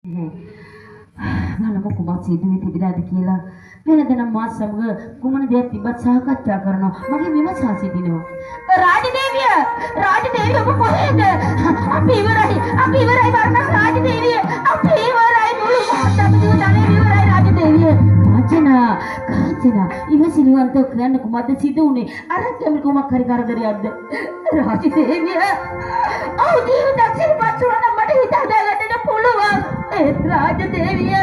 බලමු කුමක් සිදුවී තිබිලාද කියලා. වෙනදනම් මාත් සමග කුමන දෙයක් තිබත් සාකච්ඡා කරනවා. මගේ විමසා සිටිනවා. රාජදේවිය ඔබ කොහෙද? අපි ඉවරයි වර්ණ රාජදේවිය. අපි ඉවරයි මුළු මොහොතම දිවුනේ ඉවරයි රාජදේවිය. කාංචනා ඉවසිලිවන්තව කියන්න කුමක්ද සිදු වුනේ? අර කැමි කුමක් හරි කරදරයක්ද? රාජදේවිය ඔව් දක්ෂිණ පස්සුවන මට හිත හදාගන්න පුළුවන්. ඒත් රාජදේවිය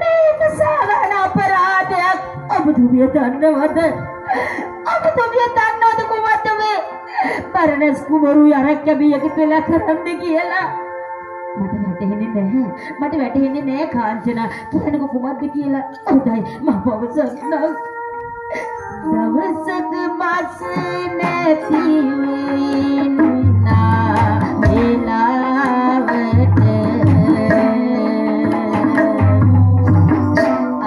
මේක සාධාරණ අපරාධයක්. ඔබතුමිය දන්නවද කුමක්ද මේ පරණස් කුමරු යරක් කැබියක පෙළ කරන්න කියලා? මට වැටහෙන්නේ නැහැ කාංචනා. කියන්නකො කුමක්ද කියලා. හොඳයි මම පවසන්නම්. දවසක මාස නැති වෙනා වෙලාවට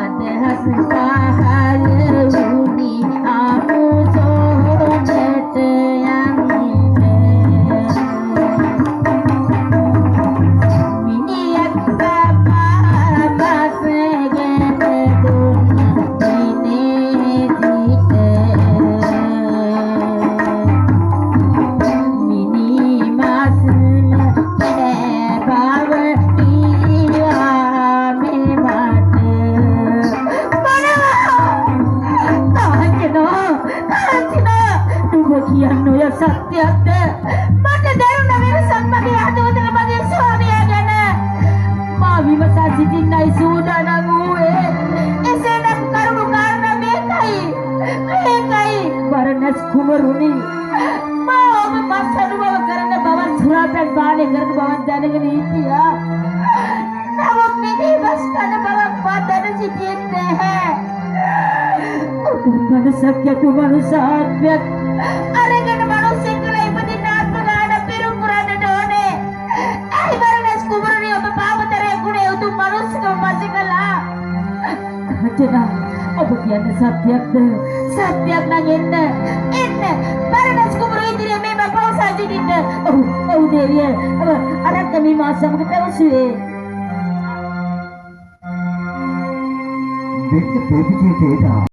අදහස් පහළ වුණි ආපුසොට සත්‍යයක්ද? මට දැනුණ වෙනසක් මගේ හදවතට මගේ ස්වාමියා ගැන. මා විමසා සිටින්නයි සූදානම් වූයේ. එසේනම් කරුණු කාරණා මේකයි. වරණස් කුමරුනි, මා ඔබ මස් අනුභව කරන බව සුරාපැන් පානය කරන බව දැනගෙන හිටියා. නමුත් මිනිමස් කන බවක් මා දැන සිටියේ නැහැ. ඔබ මනසක් යතු මනුසාත්මයක් අරගෙන ඔබ කියන්නේ සත්‍යයක්ද? සත්‍යයක් නම් එන්න පරණස් කුමරු ඉදිරියේ මේ මම පවසා සිටින්න. ඔව් දේවිය අරක්ක මේ මාසමක පැවසුවේ. With the baby data.